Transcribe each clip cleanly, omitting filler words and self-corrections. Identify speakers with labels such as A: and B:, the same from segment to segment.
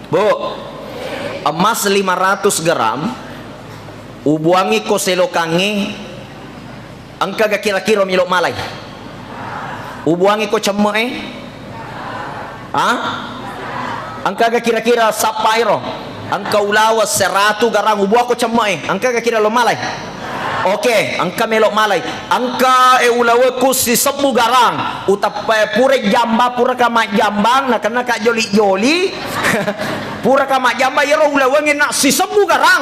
A: Bu, emas 500 gram ubuangi ko selokangi angka ga kira-kira milok malay. Ubuangi ko cemme angka ga kira-kira sapairo angka ulawas 100 garang ubuah ko cemme angka ga kira lo malay. Oke, angka melok malay. Angka ulawe ku si 10 garang. Utap purek jamba pura kama jambang na kana ka joli-joli. Pura kama jamba yero ulawe ngena si 10 garang.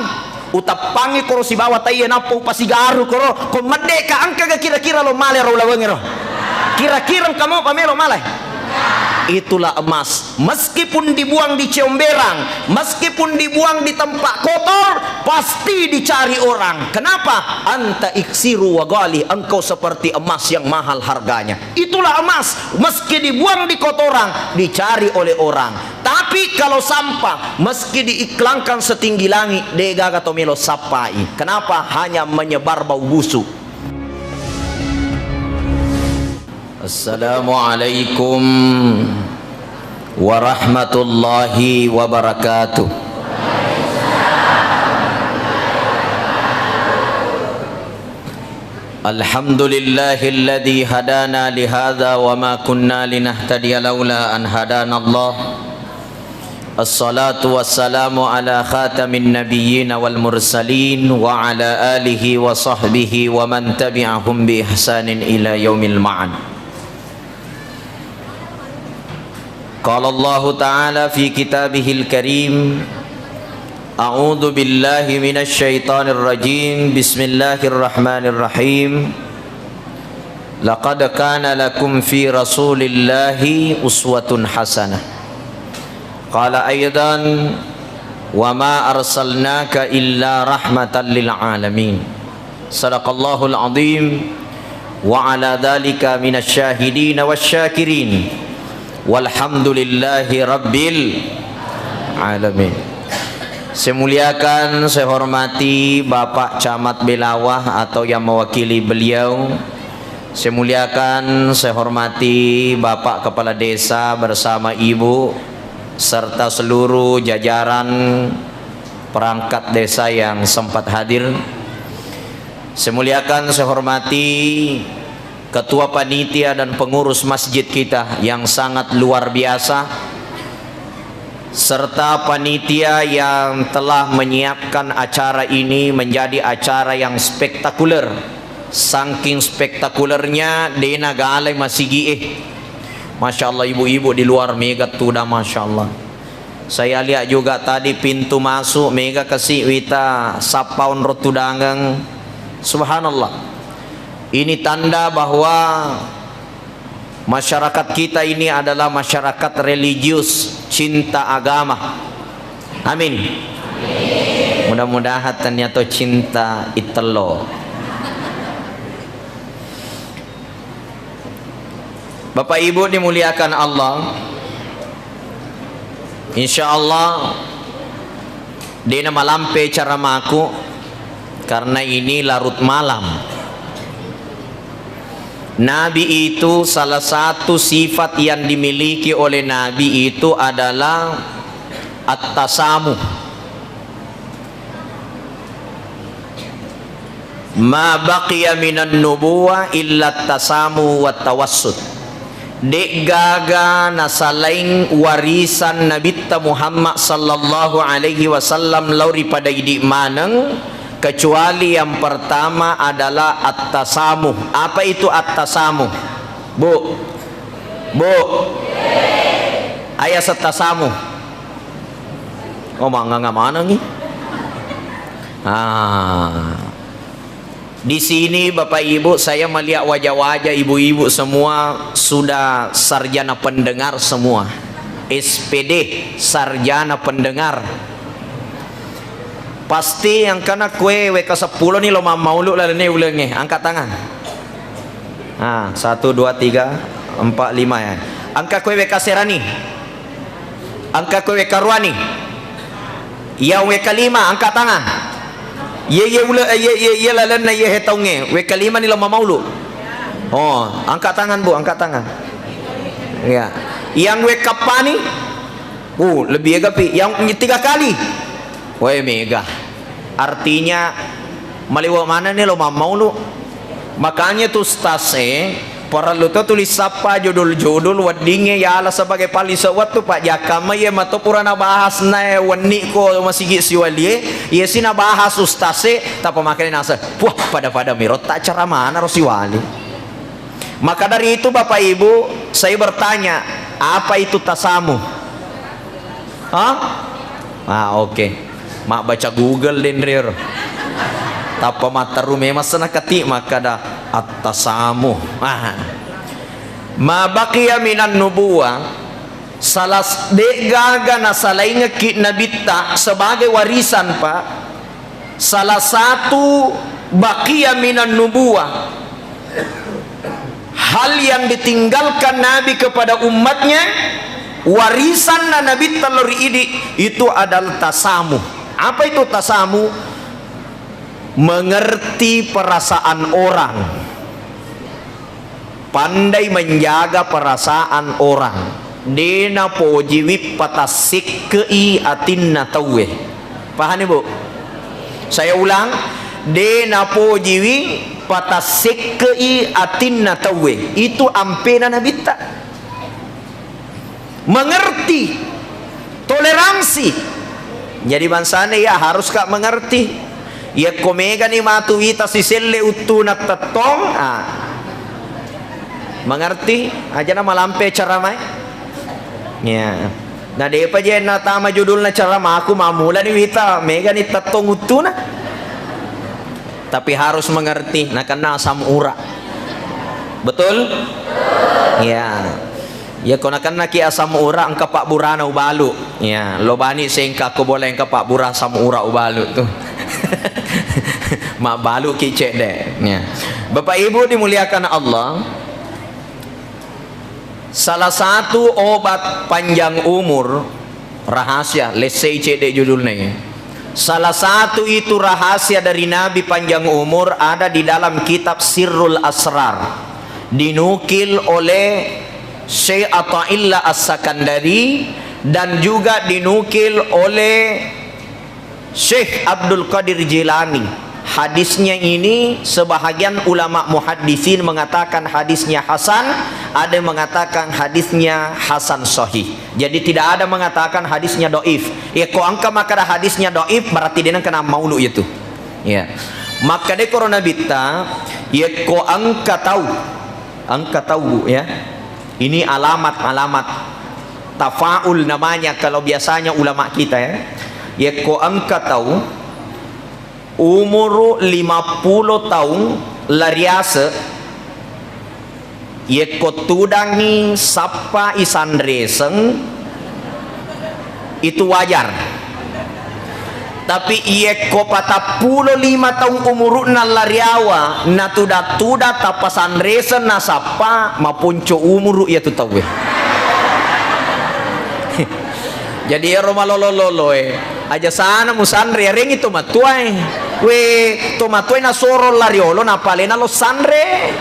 A: Utap pangi koro si bawa tayo na po pasigaru koro. Kung madeka angka ga kira-kira lo malay ro ulawe ngero. Kira-kira kamu pamelo malay. Itulah emas. Meskipun dibuang di comberang, meskipun dibuang di tempat kotor, pasti dicari orang. Kenapa? Anta iksiru wa gali, engkau seperti emas yang mahal harganya. Itulah emas. Meski dibuang di kotoran, dicari oleh orang. Tapi kalau sampah, meski diiklankan setinggi langit, degaga tomelo sapai. Kenapa? Hanya menyebar bau busuk. Assalamualaikum warahmatullahi wabarakatuh. Alhamdulillahilladzi hadana lihadza wa ma kunna linahtadiya laula an hadana Allah. Assalatu wassalamu ala khatamin nabiyyin wal mursalin wa ala alihi wa sahbihi wa man tabi'ahum bi ihsanin ila yaumil ma'ad. Qala Allah Ta'ala fi kitabihil karim, a'udzu billahi minasy syaithanir rajim, bismillahirrahmanirrahim. Laqad kana lakum fi rasulillahi uswatun hasanah. Qala aidan, wa ma arsalnaka illa rahmatan lil alamin. Sadaqallahul azim wa ala dzalika minasy syahidin wasyakirin. Walhamdulillahi rabbil alamin. Saya muliakan, saya hormati Bapak Camat Belawah atau yang mewakili beliau. Saya muliakan, saya hormati Bapak Kepala Desa bersama Ibu serta seluruh jajaran perangkat desa yang sempat hadir. Saya muliakan, saya hormati Ketua Panitia dan pengurus masjid kita yang sangat luar biasa, serta panitia yang telah menyiapkan acara ini menjadi acara yang spektakuler. Saking spektakulernya dena galai masih gieh. Masya Allah, ibu-ibu di luar mega tuh dah Masya Allah. Saya lihat juga tadi pintu masuk mega kasih wita sapaun rotu danggang. Subhanallah. Ini tanda bahwa masyarakat kita ini adalah masyarakat religius, cinta agama. Amin. Mudah-mudahan ternyata cinta itelo. Bapak Ibu dimuliakan Allah, insya Allah dina malampe cara maku karena ini larut malam. Nabi itu salah satu sifat yang dimiliki oleh Nabi itu adalah at-tasamuh. Ma baqiya minan nubuwah illa at-tasamuh wa tawassut. Dek gaga nasalaing warisan Nabi Muhammad sallallahu alaihi wasallam lauri pada idik maneng, kecuali yang pertama adalah at-tasamuh. Apa itu at-tasamuh? Bu, ayat at-tasamuh. Oh nggak mana nih? Di sini Bapak Ibu saya melihat wajah-wajah ibu-ibu semua sudah sarjana pendengar semua. SPD sarjana pendengar. Pasti yang kena kue WK10 nih lo maulu lah nih ulangnya. Angkat tangan. 1, 2, 3, 4, 5 ya. Angkat kue WK Serani. Angkat kue WK Ruani. Yang WK5 angkat tangan. Ye lalan na ye hetongnya. WK5 nih lo maulu. Oh, angkat tangan Bu, angkat tangan. Ya. Yang WK nih Lebih gapi. Yang 3 kali. Woi mega. Artinya maliwa mana nih lo mau lu. Makanya tuh stase para lu tuh tulis apa judul-judul wadingnya ya ala sebagai palisawat tuh Pak Jakama ya mato purana bahas na wani ko masih siwali ya sina bahas ustase tak pemakai nasa. Wah pada mirot tak cara mana rosiwali. Maka dari itu Bapak Ibu saya bertanya, apa itu tasamu? Oke. Mak baca Google denrir. Tapa mata rume masana kati maka dah at-tasamu. Ma baqiya minan nubuwah salas de gaga na salainga ki nabita sebagai warisan Pak. Salah satu baqiya minan nubuwah, hal yang ditinggalkan Nabi kepada umatnya, warisan Nabi talori ini itu adalah tasamu. Apa itu tasamu? Mengerti perasaan orang, pandai menjaga perasaan orang. Dena pojiwi patasik kei atinna tawe. Paham Ibu? Saya ulang, dena pojiwi patasik kei atinna tawe. Itu ampena Nabi tak mengerti, toleransi. Jadi bansane ya harus kak mengerti. Ya komega ni matuita si selle utuna tatong mengerti aja na malampe cara mai ya na de pa je na tama judul na cara aku mamula ni wita mega ni tatong utuna tapi harus mengerti na kana samura betul ya ya kona kana ki asam ura angka pak burana ubalu ya lo bani sengka ko boleh angka pak bura asam ura ubalu tuh mak balu kicek deh ya. Bapak Ibu dimuliakan Allah, salah satu obat panjang umur rahasia lesei cedek judulnya. Salah satu itu rahasia dari Nabi panjang umur ada di dalam kitab Sirrul Asrar, dinukil oleh Syekh Athaillah As-Sakandari dan juga dinukil oleh Syekh Abdul Qadir Jilani. Hadisnya ini sebahagian ulama muhaddisin mengatakan hadisnya hasan, ada yang mengatakan hadisnya hasan sahih. Jadi tidak ada mengatakan hadisnya doif. Ya kok angka maka hadisnya doif berarti dia kena maulu itu. Ya. Maka de corona bita ya kok angka tahu ya. Ini alamat tafaul namanya kalau biasanya ulama kita ya. Ya kok angka tahu umur 50 tahun lariasa ye kotudangi sapa isandreseng itu wajar, tapi ye ko 45 tahun umurna lariawa na tuda tapasan resen na sapa mapunco umur ya tu tahu jadi ya Roma lolo aja sana musandre ring itu matuai to matuai na soro lariolo na palena lo sandre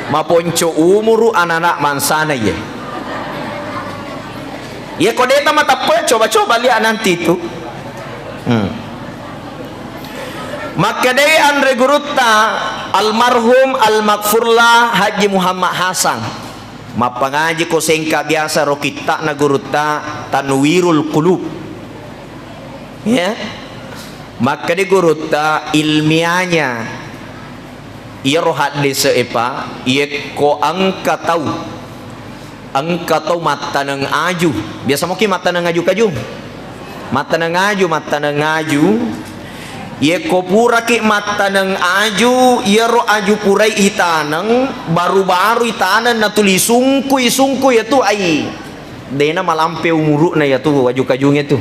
A: maponco umuru anak mansana ye ya kodeta matape coba lihat nanti itu maka deh Andre Gurutta almarhum almakfurlah Haji Muhammad Hasan mapangaji ko sengka biasa rokita na Gurutta Tanwirul Qulub ya maka di Gurutta ilmiahnya ia rohat desa epa ia ko angka tahu mata nang aju biasa mungkin mata nang aju kaju mata nang aju ia ko pura ki mata nang aju ia ro aju purai itanang baru itanan na tuli sungkuy itu ai dena malampe umuru na ya tu aju kajungnya tu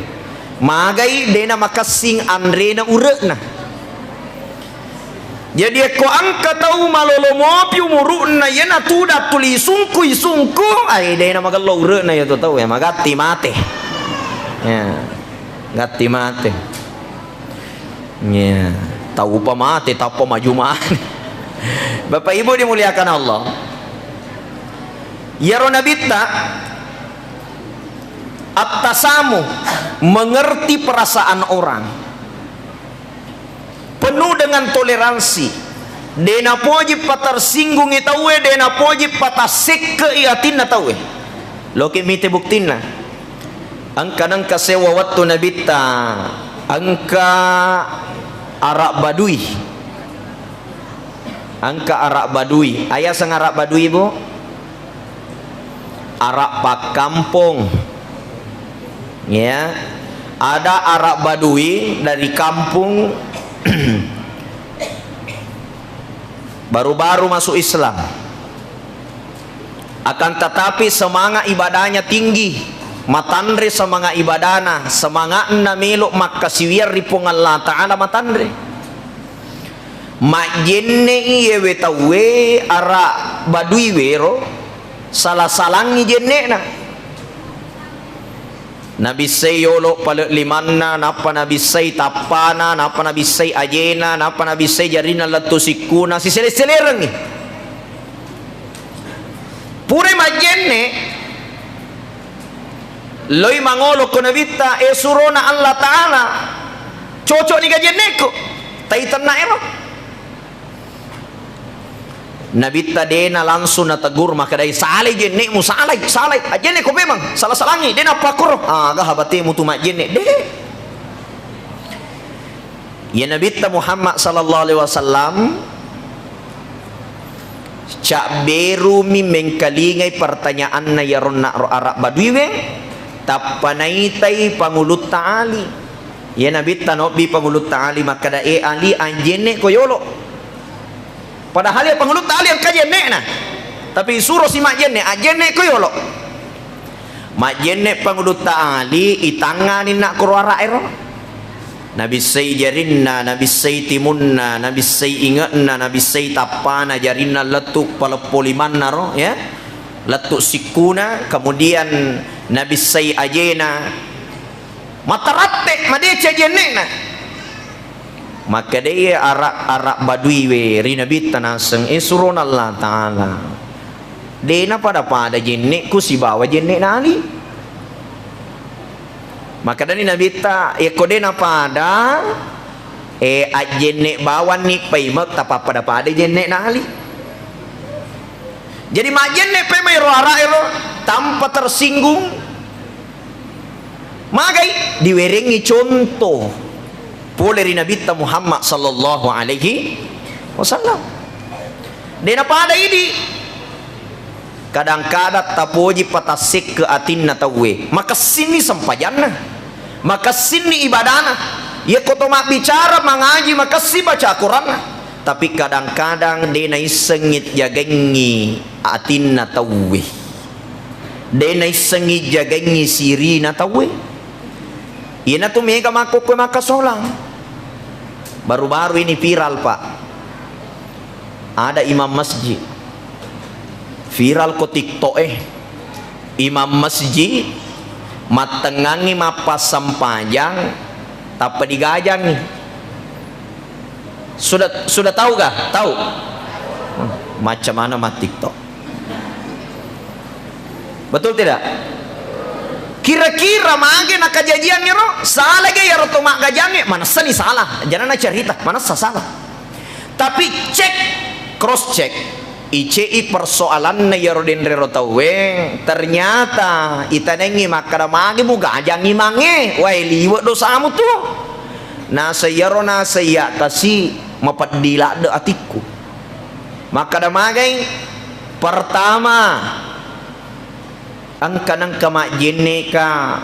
A: magai dena makasing andre na urek na jadi ko angka tahu malolo mopi umuru na ya na tu da tuli sungku ai dena magalo urek na ya tu tahu ya magati mate ya gati mate ya tahu pa mate tahu pa majumaan Bapak Ibu dimuliakan Allah ya ronabita at-tasamuh, mengerti perasaan orang, penuh dengan toleransi. Dena pojib patarsinggung itawe, dena pojib patasik ke iatin na tawe. Loki mite buktina. Angka nang kasewa waktu nabita, angka Arab Badui. Angka Arab Badui. Ayah sang Arab Badui bu? Arab pak kampung. Ya. Ada Arab Badui dari kampung baru-baru masuk Islam, akan tetapi semangat ibadahnya tinggi, matandre semangat ibadahna, semangat na meluk makasiwir ripong Allah Ta'ala matandre. Mak jenne iye wetawe ara badui wero salah salangi jenne na. Nabi say yolo palut limanna, napa Nabi say tapana, napa Nabi say ajena, napa Nabi say jarina latu sikuna, si sele-selereng ni. Pure majenne, loy mangolo ko nabita surona Allah Ta'ala, cocok ni gajenne ko, taitan na ero. Nabita dena langsung natagur maka dari salai jenne mu salai ajenne ko memang salah salangi dena pakor gahabate mu tu mak jenne de ya Nabita Muhammad sallallahu alaihi wasallam cak beru mi mengkalingai pertanyaan na yaronna Arab Badui we tapanaitai pangulut ta'ali ya Nabita no bi pangulut ta'ali maka da ali anjenne ko yolo. Padahal ya pengelut tali yang kajenne na, tapi suruh si mak jenne, ajenne ko yolo. Mak jenne pengelut tali itanganin nak kurwara ero. Nabi say jarinna, Nabi say timunna, Nabi say ingatna, Nabi say tapana jarinna letuk palepoliman naro ya, letuk sikuna, kemudian Nabi say ajena, mataratte madeca jenne na. Maka dia arak badui we rinabit tanaseng surun Allah Ta'ala dena pada jenne ku si bawa jenne nali maka dari nabita dena pada jenne bawan ni paimak tapa pada jenne nali jadi mak jenne pemai roara ero tanpa tersinggung magai diwerengi contoh oleh Nabi Muhammad sallallahu alaihi wasallam. Dena pada ini kadang-kadang tapoji patasik ke atin na tawe. Maka sini sampajanna. Maka sini ibadana. Ya kotomak bicara mengaji maka si baca Quran. Tapi kadang-kadang dena isengit jagengi atin na tawe. Dena isengit jagengi siri na tawe. Ina tu mega makok ko makasolang. Baru-baru ini viral pak, ada imam masjid viral ko TikTok imam masjid matengangi mapas sampajang tapi digajang nih sudah tahu gak? Tahu macam mana mat TikTok betul tidak? Kira-kira mage nak kajajian ro salah ge ya roto mak gajange mana seni salah jangan cerita mana salah tapi cek cross check ICI persoalan na ya rodin rero tawe ternyata itanengi makara mage mu gajangi mange wai liwat dosamu tu na sayaro na saya kasi mapadila de atiku maka da mage pertama angkanang kamak jenne ka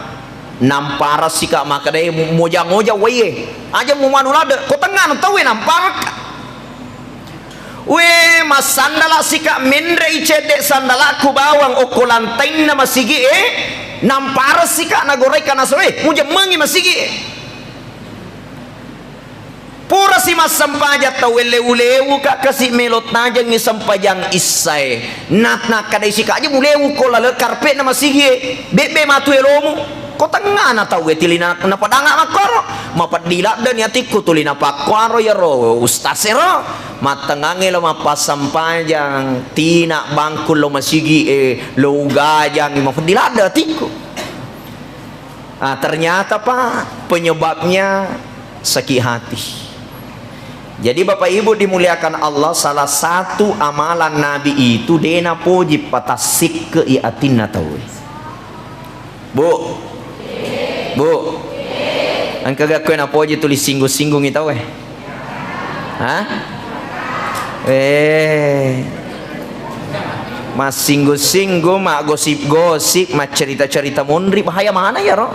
A: nampara si kak maka dai moja-moja waye aja mu manulada ko tengah tahu nampara we mas sandala si kak mendre icede sandala ku bawang okulantain na masigi nampara si kak nagorei kana soe muja mangi masigi pura si mas sampaja taweleu-leu kak kasi melot najang ni sampajang isay nak kadai si kak aja muleu ko lale karpet na masigi bebe matu elomu ko tengah na tawe tilina na padanga makoro mapadila dan yatiku tulina pakwaro ya ro ustaz ero matengange lo mapas sampajang tina bangkul lo masigi lo gajang mapadila da tiku Ternyata Pak, penyebabnya sakit hati. Jadi Bapak Ibu dimuliakan Allah, salah satu amalan Nabi itu dena poji patasik ke iatin tahu. Bu, bu, angka gak kena poji tulis singgung-singgung itu hah? Mas singgung-singgung, mak gosip-gosip, mak cerita-cerita mundri, bahaya mana ya roh?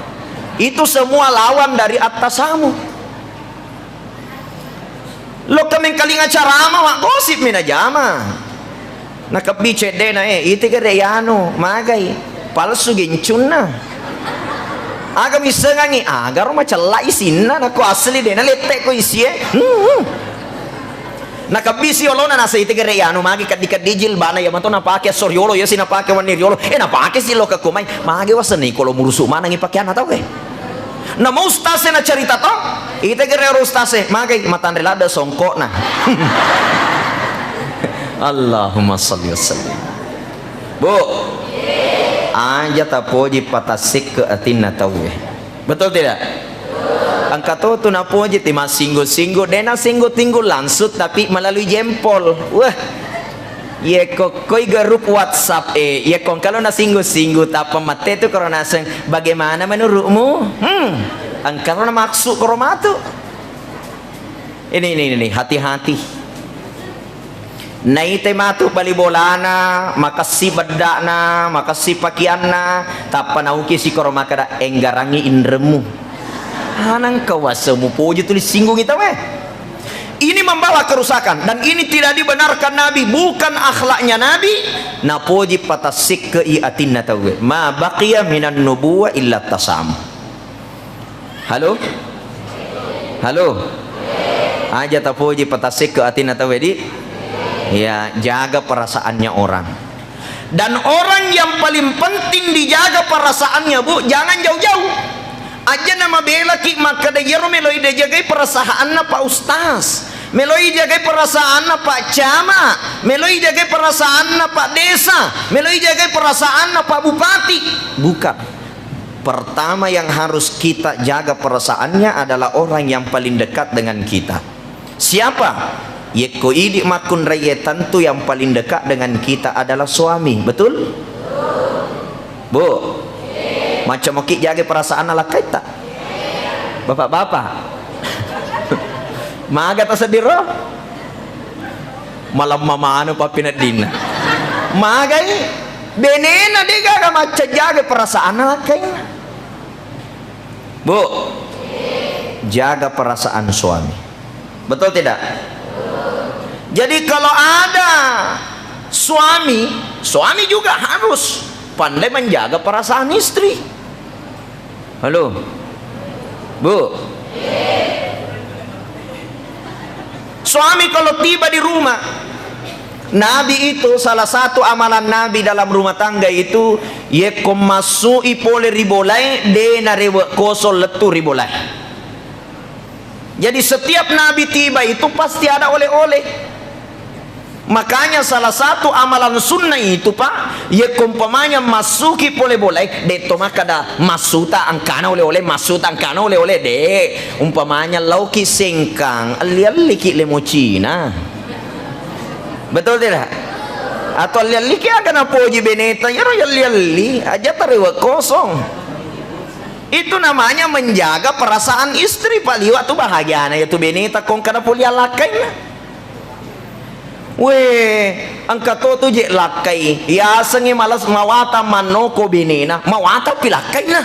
A: Itu semua lawan dari atasamu. Lo kami kaling acara mak gosip mina jama. Nakabice dena ite kare yano magai palsu gincun na. Aga misengangi agar ma cella isinna nako asli dena lette ko isie. Nakabisi olona na sa ite kare yano magi kadikad dijil bana ya mato napake soryolo ya sinapake waniriolo napake silo ka kumay magi wasani kolo murusu mana ngipakyan na tawke. Na mustase na cerita to ite kare rustase magai matanrelada songko na. Allahumma salli wasallim. Bu, aja tapoji patasik ke atina tawe. Betul tidak? Angka tu napoji tima singgo-singgo dena singgo-tinggo langsut tapi melalui jempol. Wah, ye koi garup WhatsApp ye kong kalau na singgo-singgo tapa mate tu korona seng bagaimana menurutmu? Angka na maksud koromatu. Ini hati-hati. Naite matu balibolana makasi bedakna makasi pakianna tapanauki si koroma kada enggarangi indremu hanang kawasemu puji tulis singgung itu ini membawa kerusakan dan ini tidak dibenarkan Nabi, bukan akhlaknya Nabi. Napuji patasik ke iatinna tawe ma baqiya minan nubuwa illa tasam. Halo aja tapuji patasik ke atinna tawe di ya, jaga perasaannya orang. Dan orang yang paling penting dijaga perasaannya, Bu, jangan jauh-jauh. Aja nama bela ki maka de yero meloi de jagai perasaanna Pak Ustaz. Meloi jagai perasaanna Pak Camat, meloi jagai perasaanna Pak Desa, meloi jagai perasaanna Pak Bupati. Bukan. Pertama yang harus kita jaga perasaannya adalah orang yang paling dekat dengan kita. Siapa? Yeko idik makun raya tentu yang paling dekat dengan kita adalah suami, betul? Bu, macam okey jaga perasaan ala kita. Bapak-bapak, maga tersediro, malam mama anu papinat dina, magai benena dega macam jaga perasaan ala kita. Bu, jaga perasaan suami, betul tidak? Jadi kalau ada suami juga harus pandai menjaga perasaan istri. Halo, Bu. Suami kalau tiba di rumah, Nabi itu salah satu amalan Nabi dalam rumah tangga itu yekom masui pole ribolai dena rewe kosol letu ribolai. Jadi setiap Nabi tiba itu pasti ada oleh-oleh. Makanya salah satu amalan sunnah itu Pak, ya kumpamanya masuki boleh deto makada masuta angkana oleh-oleh masuta angkana oleh-oleh de umpamanya lauki sengkang lialiki lemocina. Betul tidak? Atau lialiki akan apoji beneta ya liali aja tarewa kosong. Itu namanya menjaga perasaan istri Pak liwat tu bahagiana ya tu beneta kong kana pulia lakai. Weh, angka tu je lakai. Ya sengi malas mawata manoko binina, mawata pilakai na.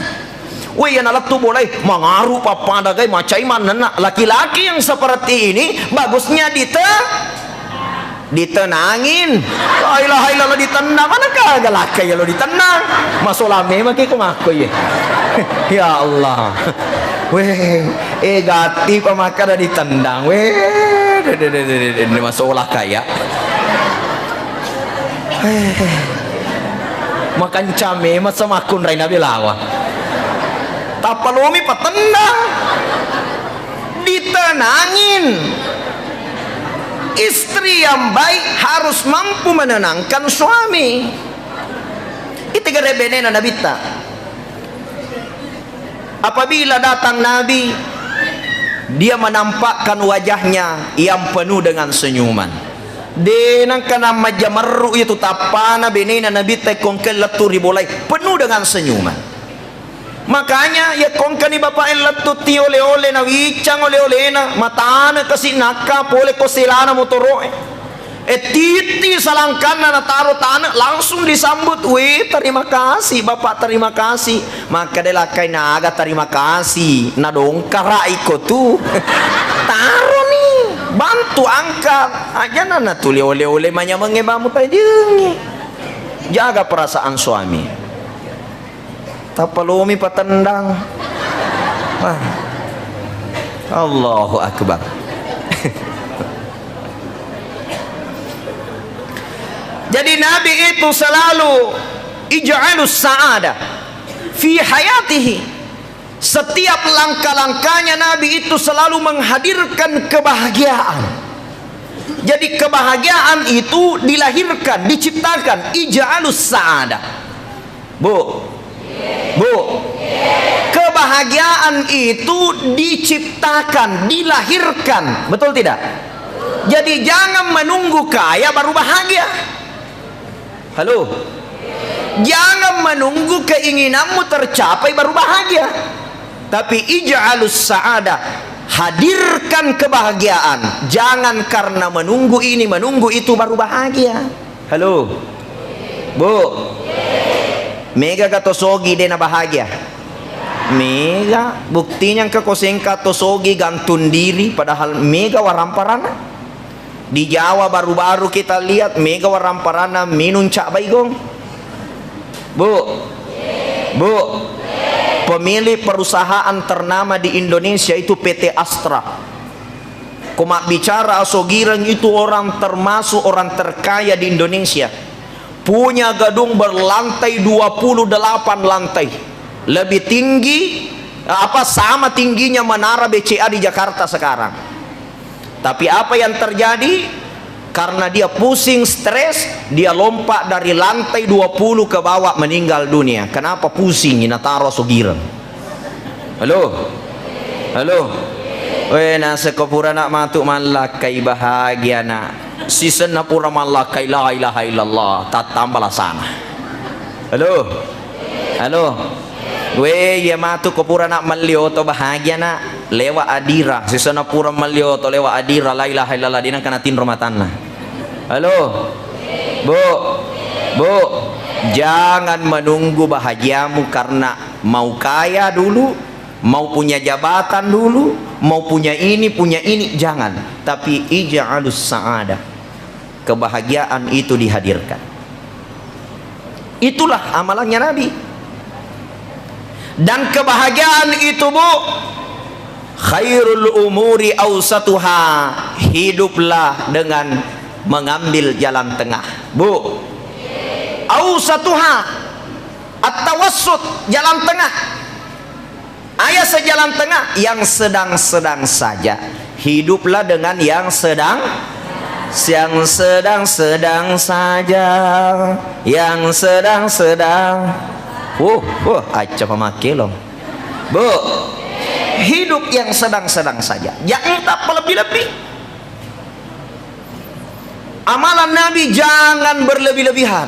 A: Weh, yang alat tu boleh mengaruh papada gay macai mana laki-laki yang seperti ini bagusnya ditenangin. La ilaha illallah ditendang mana kagak lakai lo ditendang. Masolame maki kumaku ya. Ya Allah. Weh, gati pamakada ditendang. Weh. Ini masalah kaya makan came masa makun raina bilawa tapalomi patendang ditenangin. Istri yang baik harus mampu menenangkan suami. Itu gara benena nabita Apabila datang Nabi, dia menampakkan wajahnya yang penuh dengan senyuman. Denang kana majamaru itu tapana benena Nabi tekongkel laturi bolai penuh dengan senyuman. Makanya ya kongkani bapak latuti oleh-oleh na wicang oleh-oleh na matana kasi naka pole kosilana motoroe. Titi salangkan na nataro tanah langsung disambut, weh terima kasih bapak, terima kasih. Maka delakay naga terima kasih na dongkara iko tu taro nih bantu angkat aja na tuli oleh-oleh manya mengebamu tajungi. Jaga perasaan suami, tapalumi patendang. Allahu akbar. Jadi Nabi itu selalu ij'alus sa'adah fi hayatihi. Setiap langkah-langkahnya Nabi itu selalu menghadirkan kebahagiaan. Jadi kebahagiaan itu dilahirkan, diciptakan. Ij'alus sa'adah. Bu, kebahagiaan itu diciptakan, dilahirkan. Betul tidak? Jadi jangan menunggu kaya baru bahagia. Halo, jangan menunggu keinginanmu tercapai baru bahagia. Tapi ij'alus sa'adah, hadirkan kebahagiaan. Jangan karena menunggu ini menunggu itu baru bahagia. Halo, Bu, mega katosogi dena bahagia. Mega buktinya ke koseng katosogi gantun diri padahal mega waramparana. Di Jawa baru-baru kita lihat mega waramparana minum cak baigong. Bu, pemilik perusahaan ternama di Indonesia itu PT Astra. Komak bicara Asogirang itu orang termasuk orang terkaya di Indonesia. Punya gedung berlantai 28 lantai. Lebih tinggi sama tingginya menara BCA di Jakarta sekarang. Tapi apa yang terjadi? Karena dia pusing, stres, dia lompat dari lantai 20 ke bawah meninggal dunia. Kenapa pusing? Inataro Sogirang. Halo, weh nasa kapura nak matuk malakai bahagia nak. Season na pura malakai la ilaha illallah. Tatambalah sana. Halo. Weh ya matu kapura nak malioto bahagia nak. Lewa adira sisana pura malioto lewa adira la ilaha illallah dinang kanatin romatanna. Halo, Bu, jangan menunggu bahagiamu karena mau kaya dulu, mau punya jabatan dulu, mau punya ini jangan. Tapi ij'alus sa'adah, kebahagiaan itu dihadirkan. Itulah amalannya Nabi. Dan kebahagiaan itu, Bu, khairul umuri awsatuha, hiduplah dengan mengambil jalan tengah. Bu, awsatuha at-tawassut, jalan tengah. Ayat sejalan tengah, yang sedang-sedang saja. Hiduplah dengan yang sedang-sedang saja, yang sedang-sedang. Aja pemakai loh. Bu, hidup yang sedang-sedang saja, jangan tak berlebih-lebih. Amalan Nabi jangan berlebih-lebihan.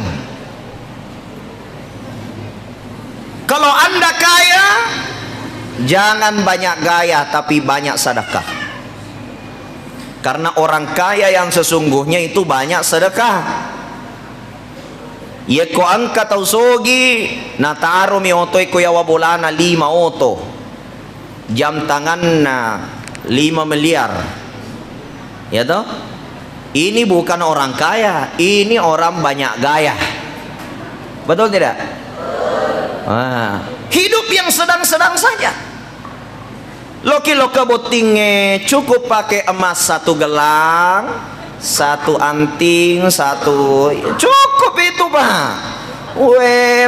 A: Kalau Anda kaya, jangan banyak gaya tapi banyak sedekah. Karena orang kaya yang sesungguhnya itu banyak sedekah. Ye ko angka tau sogi na taro mi oto ko yawa bolana 5 oto. Jam tangan na 5 miliar. Ya toh? Ini bukan orang kaya, ini orang banyak gaya. Betul tidak? Hidup yang sedang-sedang saja. Loki-loka botingnya cukup pakai emas 1 gelang, 1 anting, 1 cukup itu, Pak.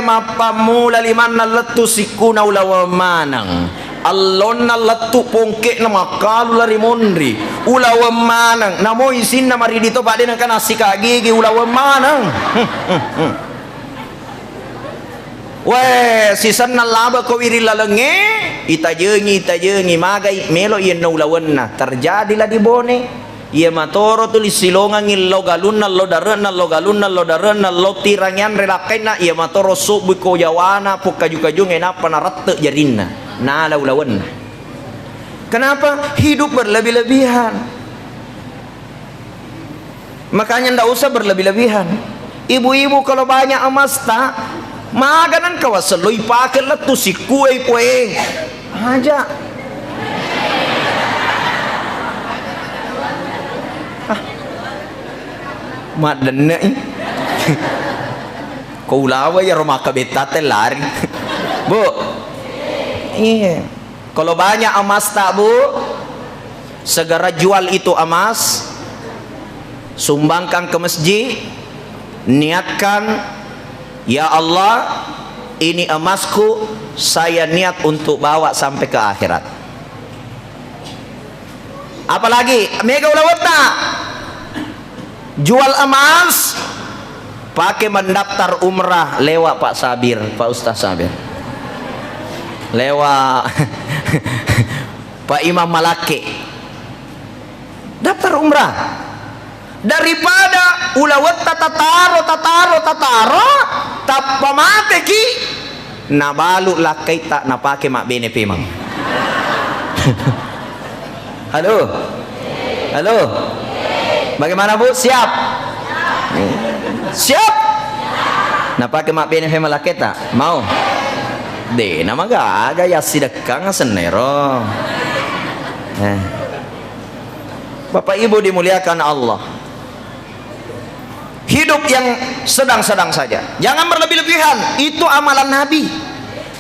A: Mapamu laliman na letu sikuna ulawa manang. Allon na letu pongke na makalu lari mondri ulawa manang. Namo isin na mari dito pa din ang kanasi kagigi ulawa manang. Weh, sisan na laba ko iri lalenge, itajengi magai melo iya naulawan na. Terjadilah di bone. Ia matoro tulis silongan lo galun lo darana lo tirangan relakai na ia matoro subuh ko yawana puk kaju enapa na rette jarinna na laulawan na. Kenapa? Hidup berlebih-lebihan. Makanya ndak usah berlebih-lebihan. Ibu-ibu kalau banyak emas tak maganan kawas seloi pakai letu si kue aja. Mak denek kau lawa ya rumah kebetate lari. Bu, iya. Kalau banyak emas tak bu, segera jual itu emas, sumbangkan ke masjid, niatkan, ya Allah, ini emasku, saya niat untuk bawa sampai ke akhirat. Apalagi mega ulawata, jual emas, pakai mendaftar umrah lewat Pak Sabir, Pak Ustaz Sabir, lewat Pak Imam Malaki, daftar umrah. Daripada ulawat tataro tapamate ki nabalu lakai tak napake mak bene pemang. Halo, bagaimana bu, siap? Siap? Napake mak bene pemang lakai tak mau? De nama gaga ya sidekang senero. Bapak Ibu dimuliakan Allah, hidup yang sedang-sedang saja, jangan berlebih-lebihan. Itu amalan Nabi.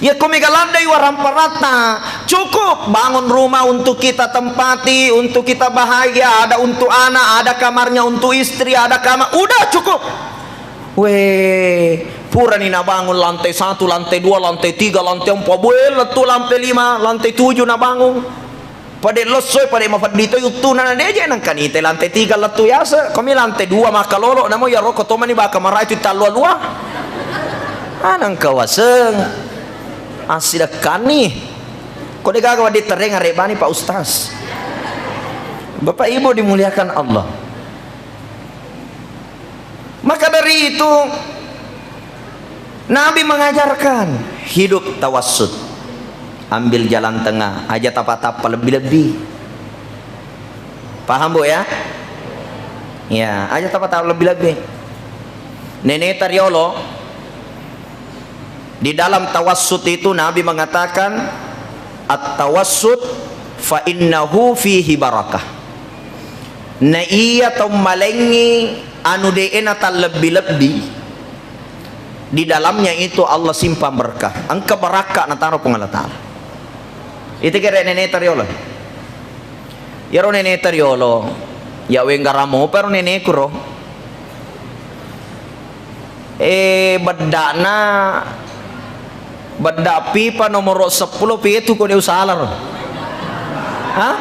A: Ya kumigalandai waramparata, cukup bangun rumah untuk kita tempati, untuk kita bahagia, ada untuk anak, ada kamarnya untuk istri, ada kamar, udah cukup. Weh, pura nina bangun lantai 1, lantai 2, lantai 3, lantai 4, boleh tu lantai 5, lantai 7 na bangun. Pada losoy pada mafad dito yutu na deje nang kanite lantai 3 latu yasa, kami lantai 2 makalolo namo ya roko to mani baka marai tu talua-lua. Anang kawaseng asida kani. Kode gagawa di tereng arebani Pak Ustaz. Bapak Ibu dimuliakan Allah. Maka dari itu Nabi mengajarkan hidup tawassut, ambil jalan tengah, aja tapa-tapa lebih-lebih. Paham bu ya? Ya, aja tapa-tapa lebih-lebih. Nenek Tariolo di dalam tawassut itu Nabi mengatakan at-tawassut fa innahu fihi barakah. Na iya tau malengi anu deena tal lebih-lebih, di dalamnya itu Allah simpan berkah. Angka barakah na taro pung Allah Ta'ala. Itu kira nenek Tariolo. Ya ro nenek Tariolo, ya wengaramo pero nenek kuro. Bedak pipa nomor 10 itu kok dia usahalar. Hah?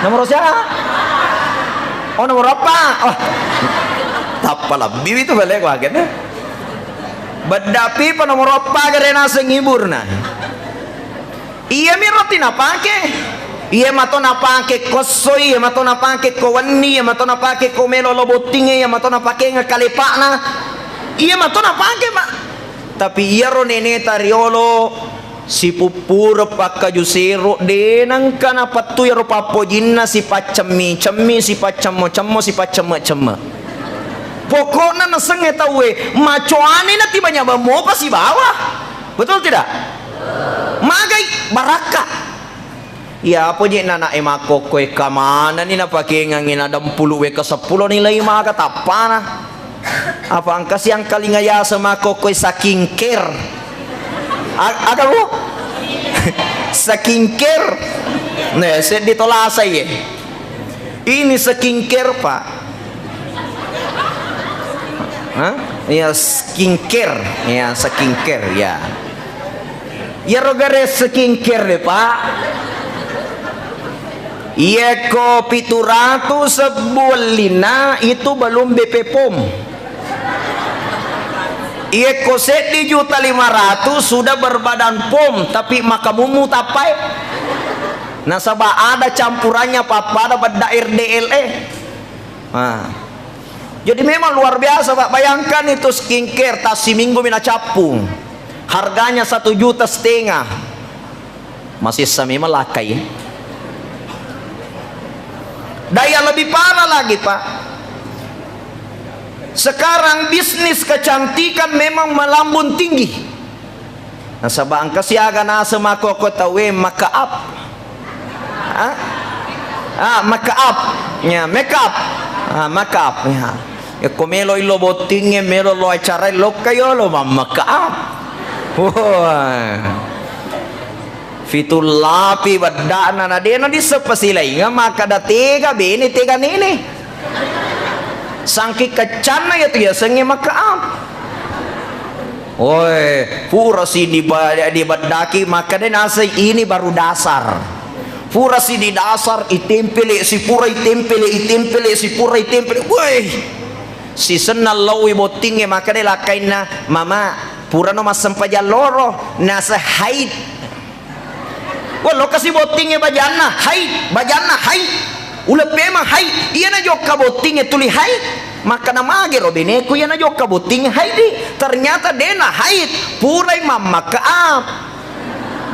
A: Nomor siapa? Oh nomor apa? Oh. Tapalah bibi itu balik wagen. Bedak pipa nomor apa kare nasa ngibur na. Iya mi roti napake. Iya mato napake kosoy, iya mato napake kowani, iya mato napake komelo lobotinge, iya mato napake ngakalipa na. Iya mato napake mak. Tapi iya ro nenek Tariolo si pupur pakka jusero denang kana patu ya ro papojinna si pacemi si pacemo si pacema. Pokoknya nasenge tawe macoane na tibanya bamo pa si bawah. Betul tidak? Magai barakah. Ya apa je nana emako koe kamana ni napake ngangin ada 10 we ke 10 nilai maka tapana. Apa angkas yang kali ngaya sama kokoy saking care aga bu saking care nah saya ditolak saya ini saking care pak. Hah? Ya skincare ya skincare ya ya rogare skincare deh pak. Iya kopi turatu sebulan lina itu belum BP POM. Ia koset di 1.500.000 sudah berbadan pom, tapi makamumu tapai. Nasabah ada campurannya papada berdair DLE. Jadi memang luar biasa Pak. Bayangkan itu skincare tas seminggu mina capung, harganya 1,5 juta. Masih sami melakai. Daya lebih parah lagi Pak. Sekarang bisnis kecantikan memang melambung tinggi. Nasabah angka siaga nasa mako tawe make up. Make up. Ya, make up. Make up. Ya. Ya komelo ilo botingnya melo lo acara lo kayo lo make up. Fitul lapi badana na dena di sepasilay nga maka datiga bini tiga nini. Sangki kecana ya tuh ya sengi makaam. Oi, pura si di badaki maka den asa ini baru dasar. Pura si di dasar itempele si pura itempele si pura itempele. Woi. Si senal lawi botingnya maka de lakaina mama pura no masampaja loro nasa haid. Wah lo kasih botingnya bajana hai ulah pema hai iya na joka botingnya tuli hai maka nama age robeneku iya na joka botingnya hai di ternyata dena hai purai mama kaap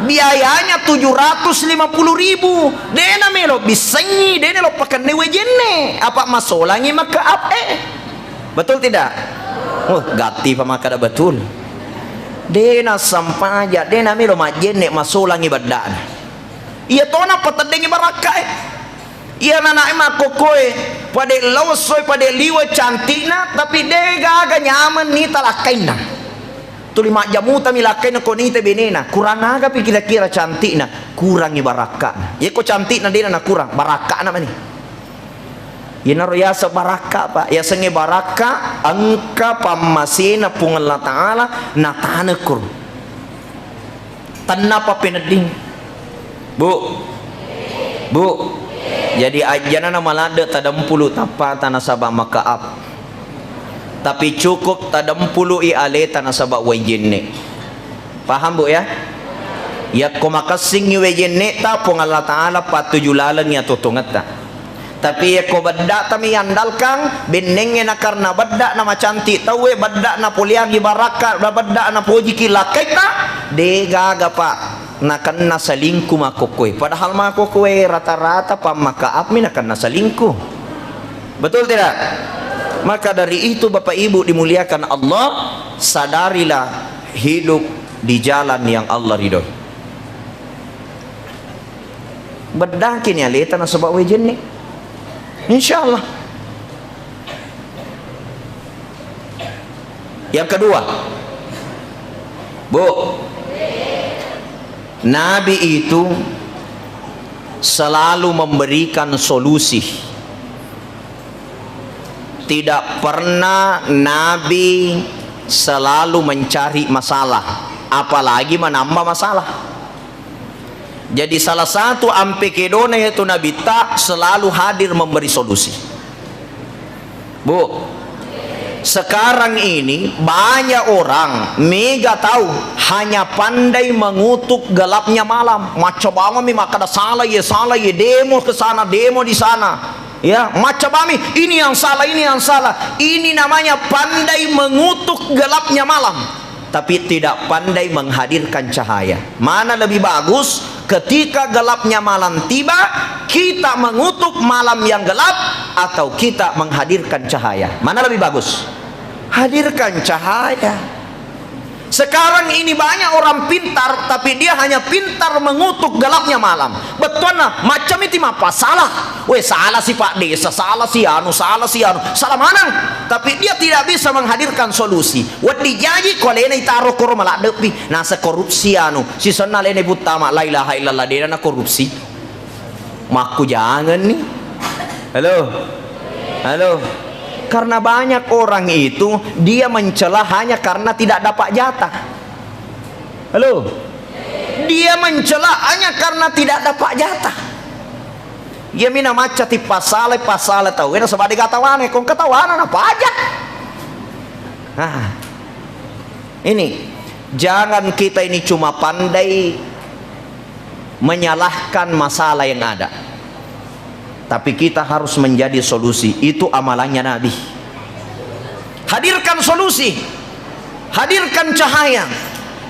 A: biayanya 750.000 dena melo bisengi dena lo pakai newe jenne apa masolangi maka ap betul tidak? Gati pa maka da betul dena sampaja dena melo majenne masolangi badana iya tona patadengi barakai iya nana ema kokoe pada lawsoy pada liwa cantikna tapi dega aga nyaman ni talakaina tuli mak jamuta milakaina konite benena kurang aga pi kira-kira cantikna kurang baraka ya ko cantikna dena na kurang baraka na mani ya naroyasa baraka Pak ya senge baraka angka pamasina pung Allah Taala na tanakur tanapa peneding Bu jadi ajana nama lada tadampulu tapa tanah sabak makaap tapi cukup tadampulu iale tanah sabak wajenne paham Bu ya ya ko makasing wajenne ta pung Allah Taala patujulalang ya tutungata tapi ya ko badda tami andalkang benenge na karna badda na macanti tawe badda na puliagi baraka badda na pojiki lakaita degaga Pak nakan nasalingku makokoy padahal makokoy rata-rata pamakaap min akan nasalingku betul tidak? Maka dari itu Bapak Ibu dimuliakan Allah sadarilah hidup di jalan yang Allah ridhoi bedakin ya leta na sebab wejen nih insyaallah. Yang kedua Bu, Nabi itu selalu memberikan solusi. Tidak pernah Nabi selalu mencari masalah, apalagi menambah masalah. Jadi salah satu ampekedona yaitu Nabi tak selalu hadir memberi solusi. Bu, sekarang ini banyak orang mega tahu hanya pandai mengutuk gelapnya malam. Macam bami maka ada salah ya demo ke sana demo di sana. Ya, macam bami ini yang salah ini yang salah. Ini namanya pandai mengutuk gelapnya malam, tapi tidak pandai menghadirkan cahaya. Mana lebih bagus ketika gelapnya malam tiba kita mengutuk malam yang gelap atau kita menghadirkan cahaya? Mana lebih bagus? Hadirkan cahaya. Sekarang ini banyak orang pintar tapi dia hanya pintar mengutuk gelapnya malam. Betul nah, macam itu apa salah? Weh salah si Pak Desa, salah si anu, salah mana? Tapi dia tidak bisa menghadirkan solusi. Wadi janji kalau ini taruh korum malah depi. Nasa korupsi anu, si sana lene buta mak la ilaha illallah dia na korupsi. Maku jangan nih. Halo. Karena banyak orang itu dia mencela hanya karena tidak dapat jatah. Dia mencela hanya karena tidak dapat jatah. Dia mina maca ti pasale tahu. Ini sebab dikatawane kong ketawanan apa aja. Nah, Ini, jangan kita ini cuma pandai menyalahkan masalah yang ada, tapi kita harus menjadi solusi. Itu amalannya Nabi. Hadirkan solusi, hadirkan cahaya.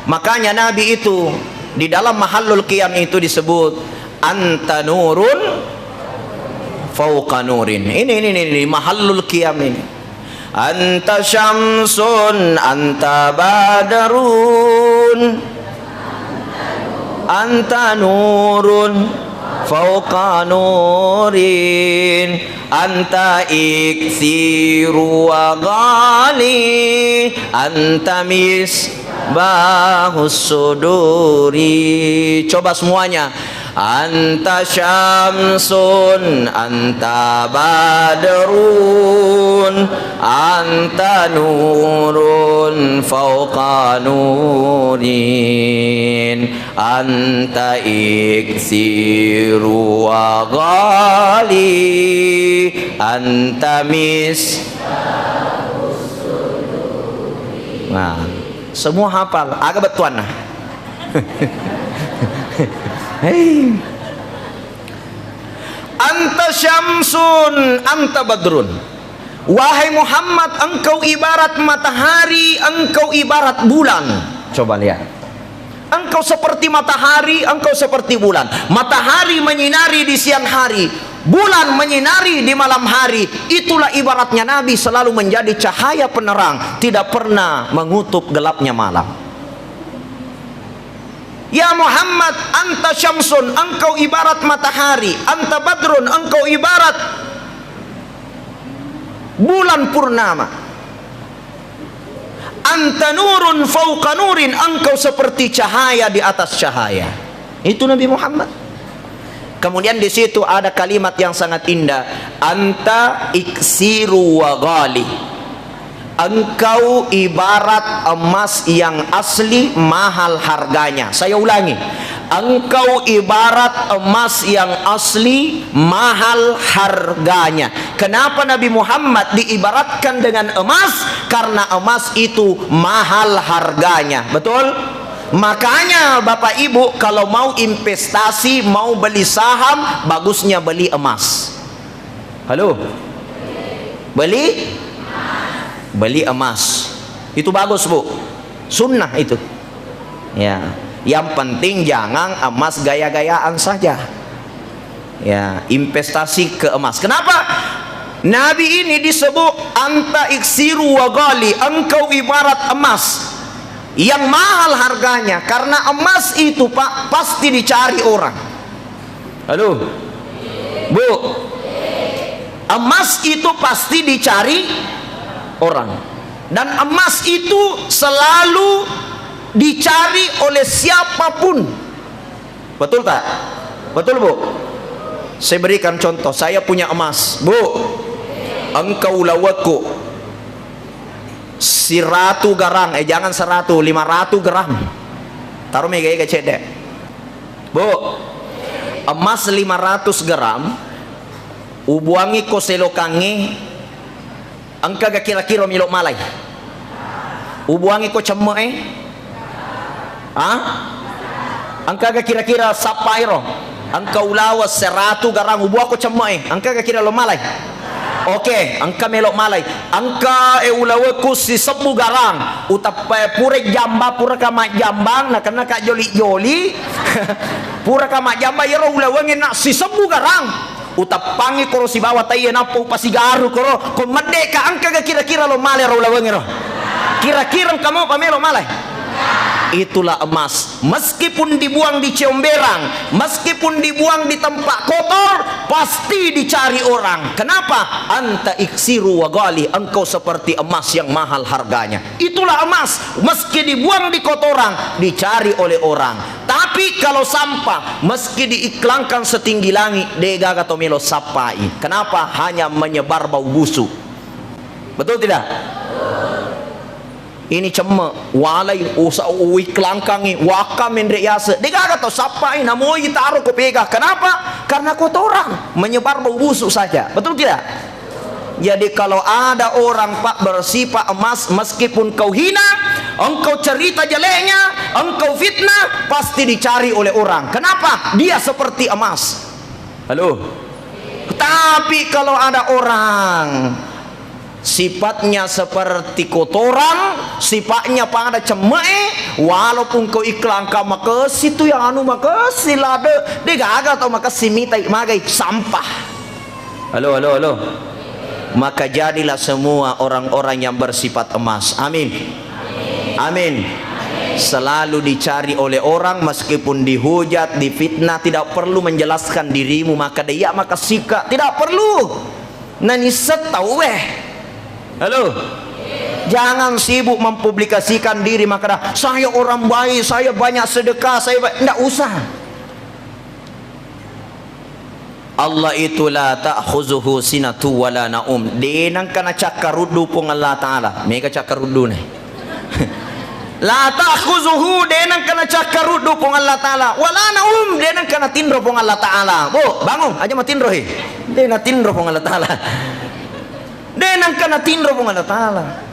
A: Makanya Nabi itu di dalam mahallul qiyam itu disebut anta nurun fauqa nurin. Ini mahallul qiyam ini. Anta syamsun anta badarun anta nurun fauqa nurin anta iksiru wa ghali anta misbahus suduri. Coba semuanya. Anta syamsun anta badrun anta nurun fauqa nurin anta iksiru wa ghali anta nah, semua hafal agak betuan nah. Hei, anta syamsun anta badrun. Wahai Muhammad, engkau ibarat matahari, engkau ibarat bulan. Coba lihat, engkau seperti matahari, engkau seperti bulan. Matahari menyinari di siang hari, bulan menyinari di malam hari. Itulah ibaratnya Nabi selalu menjadi cahaya penerang, tidak pernah mengutuk gelapnya malam. Ya Muhammad, anta syamsun, engkau ibarat matahari, anta badrun, engkau ibarat bulan purnama, anta nurun fauqa nurin, engkau seperti cahaya di atas cahaya. Itu Nabi Muhammad. Kemudian di situ ada kalimat yang sangat indah, anta iksiru wa ghali. Engkau ibarat emas yang asli, mahal harganya. Saya ulangi, engkau ibarat emas yang asli, mahal harganya. Kenapa Nabi Muhammad diibaratkan dengan emas? Karena emas itu mahal harganya. Betul? Makanya Bapak Ibu kalau mau investasi, mau beli saham, bagusnya beli emas. Halo? Beli emas itu bagus Bu, sunnah itu ya. Yang penting jangan emas gaya-gayaan saja ya, investasi ke emas. Kenapa Nabi ini disebut anta iksiru wa ghali, engkau ibarat emas yang mahal harganya? Karena emas itu Pak pasti dicari orang. Halo Bu, emas itu pasti dicari orang, dan emas itu selalu dicari oleh siapapun. Betul tak? Betul Bu? Saya berikan contoh, saya punya emas Bu, engkau lawaku 100 garang, jangan 100, 500 gram, taruh mega cedek Bu, emas 500 gram ubuangi ko selokangi, engkau gak kira-kira milok malai ubuangi ko cemme engkau gak kira-kira sapairo, engkau lawas 100 garang ubuang ko cemme engkau gak kira lo malai. Oke, engkau melok malai, engkau ulawe kusi 10 garang utap pura jamba pura kama jambang nak kena kak joli pura kama jamba yero ulawe nak si 10 garang utapangi koro si bawa tayo napo pasigaru koro komade ka angka ga kira-kira lo male ro lawangi ro, kira-kira kamu pamelo male. Itulah emas, meskipun dibuang di comberang, meskipun dibuang di tempat kotor, pasti dicari orang. Kenapa? Anta iksiru wa ghali, engkau seperti emas yang mahal harganya. Itulah emas, meski dibuang di kotoran, dicari oleh orang. Tapi kalau sampah, meski diiklankan setinggi langit, dega atau melo sapai. Kenapa? Hanya menyebar bau busuk. Betul tidak? Ini cema walai uwi kelangkangi waka mendek yasa dega atau sapai namoi taruh ke pega. Kenapa? Karena kotoran menyebar bau busuk saja. Betul tidak? Jadi kalau ada orang Pak bersifat emas, meskipun kau hina, engkau cerita jeleknya, engkau fitnah, pasti dicari oleh orang. Kenapa? Dia seperti emas. Halo. Tapi kalau ada orang sifatnya seperti kotoran, sifatnya pada cemai, walaupun kau iklan kau makasih tu yang anu makasih lah de gagal atau makasih mitai magai sampah. Halo. Maka jadilah semua orang-orang yang bersifat emas. Amin. Amin. Selalu dicari oleh orang, meskipun dihujat, difitnah, tidak perlu menjelaskan dirimu maka dia maka sika, tidak perlu. Nani setau Halo. Jangan sibuk mempublikasikan diri maka saya orang baik, saya banyak sedekah, saya baik. Tidak usah. Allah itu la ta'khuzuhu sinatu wala naum. Denang kana cakarudu pun Allah Ta'ala. Mereka cakarudu nih. La ta'khuzuhu denang kana cakarudu pun Allah Ta'ala. Wala naum denang kana tindro pun Allah Ta'ala. Bu, bangun aja mah tindro he. Denang tindro pun Allah Ta'ala. Denang kana tindro pun Allah Ta'ala.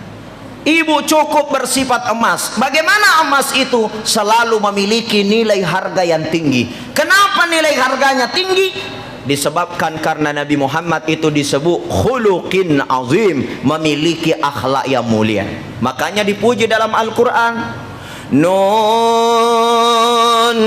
A: Ibu cukup bersifat emas. Bagaimana emas itu? Selalu memiliki nilai harga yang tinggi. Kenapa nilai harganya tinggi? Disebabkan karena Nabi Muhammad itu disebut khuluqin azim, memiliki akhlak yang mulia. Makanya dipuji dalam Al-Quran, Nun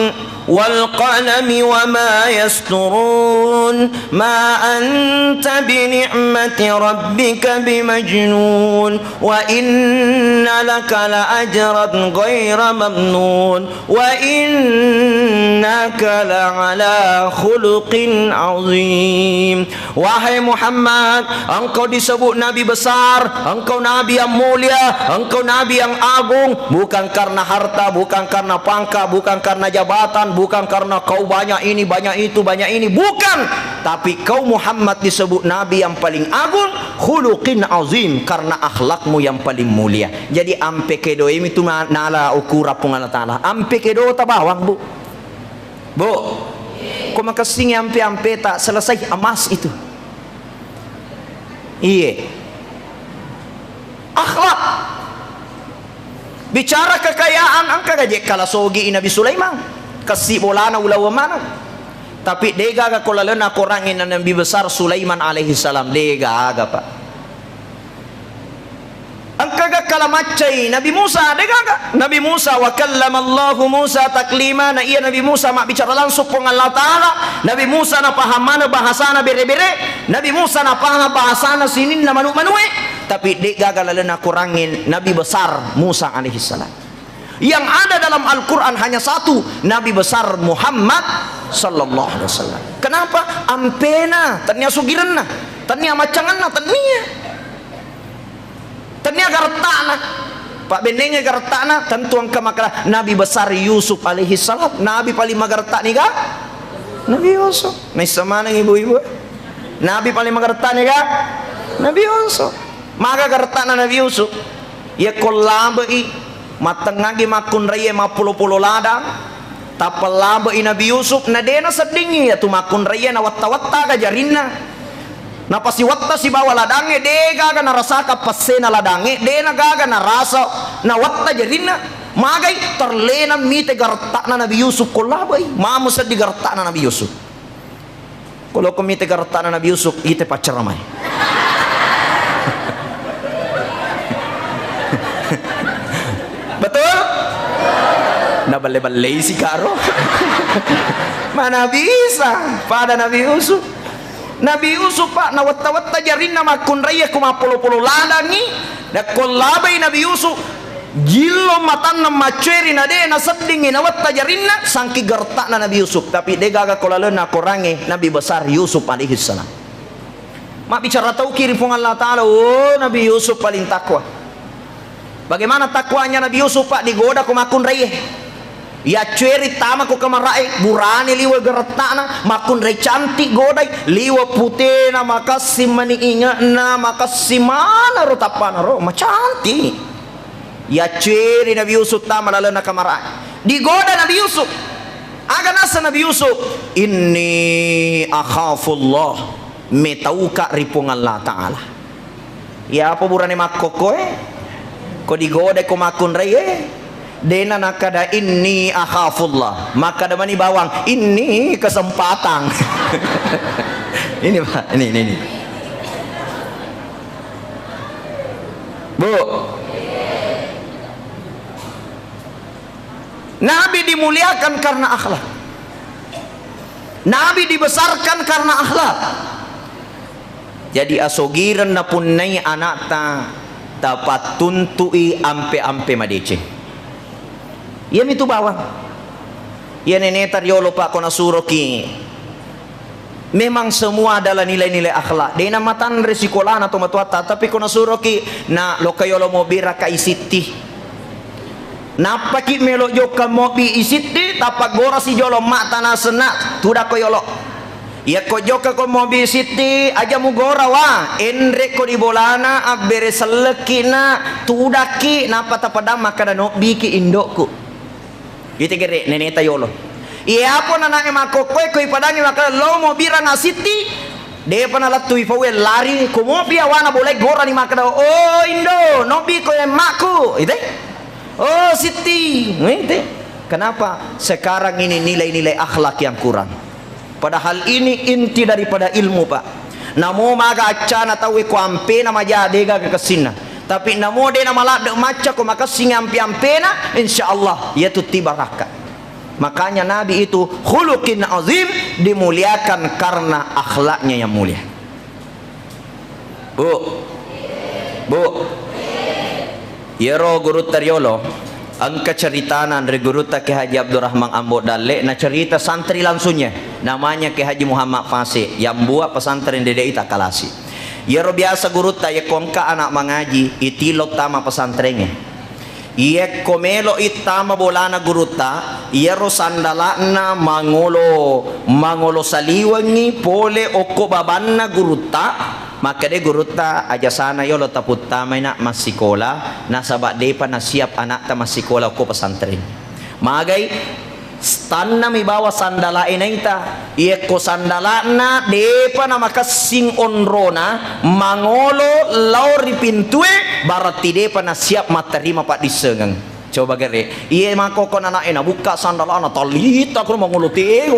A: wal qalami wa ma yasturun ma anta bi ni'mati rabbika bimajnun wa inna laka la ajran ghayra mamnun wa innaka la ala khuluqin azim. Wahai Muhammad, engkau disebut nabi besar, engkau nabi yang mulia, engkau nabi yang agung, bukan karena harta, bukan karena pangkat, bukan karena jabatan, bukan karena kau banyak ini, banyak itu, banyak ini, bukan. Tapi kau Muhammad disebut nabi yang paling agung, khuluqin azim, karena akhlakmu yang paling mulia. Jadi ampe kedo ini tu nala ukura pun Allah Ta'ala. Ampe kedo tabawang bu. Bu, kau makasih ampe tak selesai emas itu. Iya. Akhlak. Bicara kekayaan, angka gaje kala sogi Nabi Sulaiman kasih bolana ulawa mana. Tapi dega ga kolalena korangin Nabi besar Sulaiman alaihi salam, dega aga pak. Angka ga kala macai Nabi Musa, dega ga Nabi Musa wa kallama Allahu Musa taklima. Na iya Nabi Musa mak bicara langsung dengan Allah Ta'ala. Nabi Musa na paham mana bahasana bere-bere, Nabi Musa na paham bahasana sinin na manu-manue. Tapi dek gagal lena kurangin Nabi besar Musa alaihi salam. Yang ada dalam Al-Quran hanya satu, Nabi besar Muhammad sallallahu alaihi wasallam. Kenapa? Ampena tania sugirenna, tania macanganna, tania gartana. Pak benenge gartana tentu angka makala Nabi besar Yusuf alaihi salam. Nabi paling magarta ni ga? Nabi Yusuf. May sama ng ibu-ibu. Nabi paling magarta ni ga? Nabi Yusuf. Maka garta na Nabi Yusuf ya kolabai matengagi makun raya mapulo-pulo ladang tapalabai Nabi Yusuf na dena sedingi ya tu makun raya na watta-watta ka jarinna na pasi watta si bawa ladange de gaga na rasa ka pasena ladange de na gaga na rasa na watta jarinna magai terlena mite garta na Nabi Yusuf kolabai mamu sa di garta na Nabi Yusuf. Kalau komite garta na Nabi Yusuf ite pacaramay. Betul? Nabale-balay si Karo. Mana bisa pada Nabi Yusuf. Nabi Yusuf pak nawat-watta jarin nama kun raya kumapulo-pulo ladangi na kolabay Nabi Yusuf gilo matan na maceri na de na sedingi nawat jarin na sangki gertak na Nabi Yusuf. Tapi de gaga kolalen na korangi Nabi besar Yusuf alaihi salam. Mak bicara tahu kiri pun Allah Ta'ala. Oh Nabi Yusuf paling takwa. Bagaimana takwanya Nabi Yusuf pak digoda ku makun raya. Ya ceri tama ku kamarai burani liwa geretana makun raya cantik godai liwa putena makasih mani ingat na makasih mana rotapana ro cantik. Ya ceri Nabi Yusuf tama lalana kamarai digoda Nabi Yusuf. Aga nasa Nabi Yusuf inni akhafullah metauka ripung Allah Ta'ala. Ya apa burani makkokoe ko digoda ko makun ray dena nakada inni akhafullah, maka damani bawang ini kesempatan. Ini Pak, ini Bu, Nabi dimuliakan karena akhlak, Nabi dibesarkan karena akhlak. Jadi asogiran na punay anak ta dapat tuntui ampe-ampe madece. Yan itu bawang. Yan nenetar yolo pa ko nasuro ki. Memang semua adalah nilai-nilai akhlak. Dena matan resikola na tumatuata, tapi ko nasuro ki na lo kayolo mo bira ka isiti. Napaki melo joka mobi isiti tapak gora si jolo mata na senat tuda ko yolo. Ya ko joka ko mobi isiti aja mu gora wa enre ko di bolana abere selekina tudaki napa tapadama kada no biki indokku. Gitu kere neneta yolo. Iya po na na emako ko ipadangi maka lo mo bira na siti de panala tu ifawe lari ko mo bia wana boleh gora ni maka oh indo no bi ko emakku ite. Oh Siti, kenapa sekarang ini nilai-nilai akhlak yang kurang? Padahal ini inti daripada ilmu Pak. Namo maga acana tahu ko ampe na majadega ke kesina. Tapi namo de na malak de maca ko maka sing ampe-ampena insyaallah ya tuti baraka. Makanya Nabi itu khuluqin azim, dimuliakan karena akhlaknya yang mulia. Bu, Yero guru taryolo angka ceritanan dari guru Ki Haji Abdurrahman Ambo Dale na cerita santri langsungnya namanya Ki Haji Muhammad Fase yang buat pesantren Dede Ita Kalasi. Yero biasa guru ta ye kongka anak mengaji itilot tama pesantrennya. Ie komelo itama bolana guru ta yero sandalana mangolo saliwangi pole oko babanna guru ta. Maka de guruta aja sana yo lo taput tamay na masikola nasabak de pa na siap anak ta masikola ko pesantren magay stan na may bawa sandala inaita iye ko sandala na de pa na makasing onro na mangolo lauri pintue barati de pa na siap materima pak disengang. Coba gere iye mako kon anak ena buka sandalana talita ko manguluti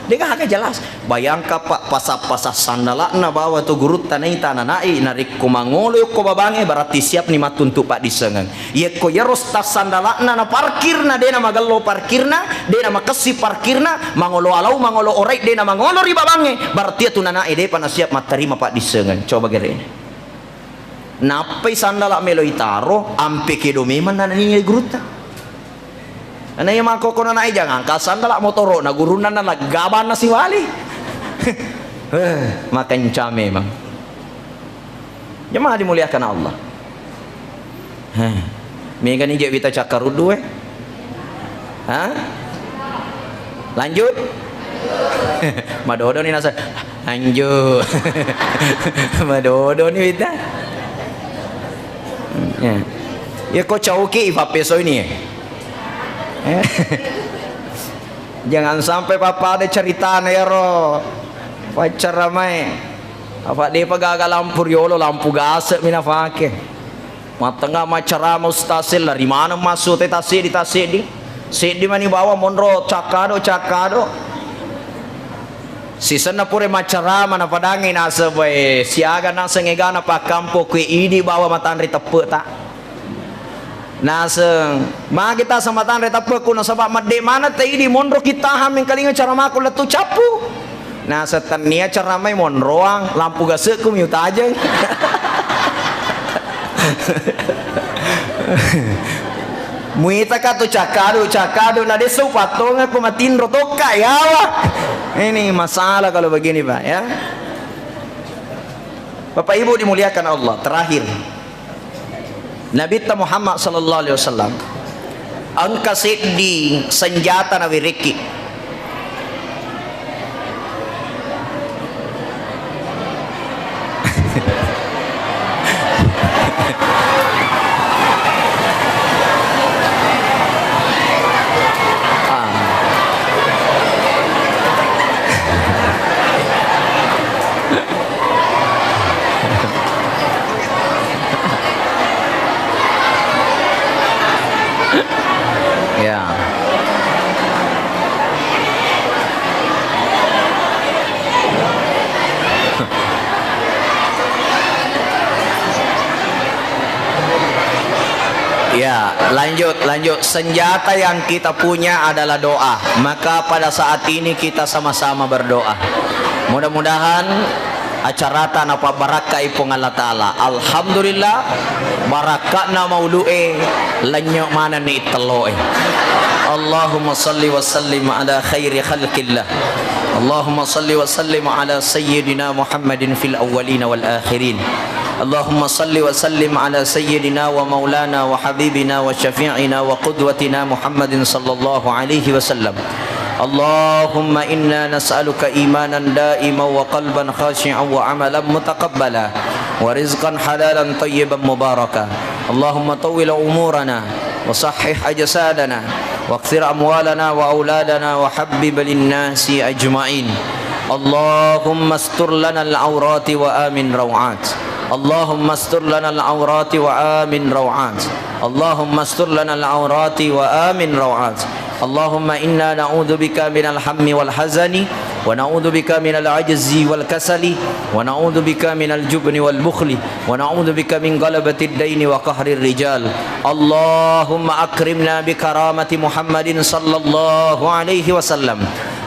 A: dega hake jelas bayangka Pak pasap-pasap sandalana bawa tu guru tanai tananai narik ko mangolo ko babange berarti siap ni matuntu Pak disengang iye ko yeros tas sandalana na parkirna dena magallo parkirna dena makasi parkirna mangolo alau mangolo orai dena mangolo riba bange berarti tu nanai de pana siap materima Pak disengang. Coba gere napai sandala melo itaro ampe kedo meman na nini guruta ana yang mako kono na jangan ka sandala motoro na guruna na lagaban na si wali. Makan memang jemaah dimuliakan Allah. Mega ni je kita cakar udu lanjut madodo ni nasa lanjut. Madodo ni kita ya kok cauki Pak peso ini jangan sampai Papa ada cerita nero pacar ramai apa dia pagaga lampu yolo lampu gas mina fake matengah macara mustasil dari mana masuk tasidi di mani bawa monro cakado sisa na pure macara mana padangi nasa boy siaga nasa ngegana pa kampo kue idi bawa matanri tepe tak nasa ma kita sama matanri tepe kuno sabab made mana te idi monro kita haming kalinga cara maku letu capu nasa tania cara mai monroang lampu gase ku miuta aja. Muita ka tu cakado na desu patonga ko matinro toka ya Allah. Ini masalah kalau begini Pak ya. Bapak Ibu dimuliakan Allah. Terakhir Nabi Muhammad sallallahu alaihi wasallam angka di senjata na wiriki Ya, lanjut. Senjata yang kita punya adalah doa. Maka pada saat ini kita sama-sama berdoa. Mudah-mudahan acara tanpa barakah ipong Allah Ta'ala. Alhamdulillah barakah na maulu'e lanyo mana ni italo'e. Allahumma salli wa sallim ala khairi khalqillah. Allahumma salli wa sallim ala sayyidina Muhammadin fil awwalina wal akhirin. اللهم صل وسلم على سيدنا ومولانا وحبيبنا وشفيعنا وقدوتنا محمد صلى الله عليه وسلم اللهم إنا نسألك إيمانا دائما وقلبا خاشعا وعملا متقبلا ورزقا حلالا طيبا مباركا اللهم طول أمورنا وصحح أجسادنا واكثر أموالنا وأولادنا وحبب للناس أجمعين اللهم استر لنا العورات وآمن روعات اللهم استر لنا العورات وآمن روعات اللهم استر لنا العورات وآمن روعات اللهم إنا نعوذ بك من الهم والحزن ونعوذ بك من العجز والكسل ونعوذ بك من الجبن والبخل ونعوذ بك من غلبة الدين وقهر الرجال اللهم أكرمنا بكرامة محمد صلى الله عليه وسلم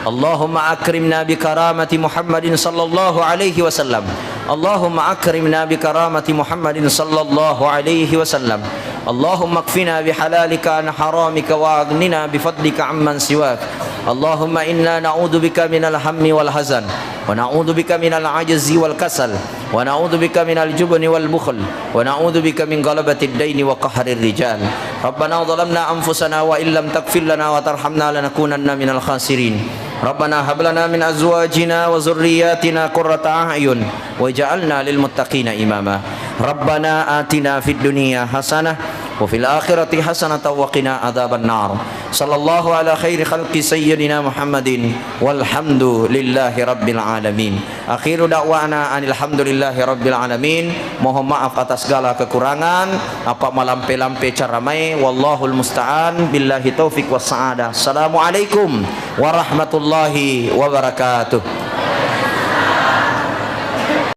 A: اللهم أكرمنا بكرامة محمد صلى الله عليه وسلم اللهم أكرمنا بكرامة محمد صلى الله عليه وسلم اللهم اكفنا بحلالك عن حرامك وأغننا بفضلك عمن سواك اللهم إنا نعوذ بك من الهم والحزن ونعوذ بك من العجز والكسل ونعوذ بك من الجبن والبخل ونعوذ بك من غلبة الدين وقهر الرجال ربنا ظلمنا أنفسنا وإن لم تغفر لنا وترحمنا لنكونن من الخاسرين ربنا هب لنا من أزواجنا وذرياتنا قرة أعين واجعلنا للمتقين إماما ربنا آتنا في الدنيا حسنة وفي الآخرة حسنة وقنا عذاب النار صلى الله على خير خلق سيدنا محمد والحمد لله رب العالمين akhir da'wana alhamdulillahi rabbil alamin. Mohon maaf atas segala kekurangan, apa melampe-lampe caramai, wallahul musta'an, billahi taufik was sa'adah. Assalamualaikum warahmatullahi wabarakatuh.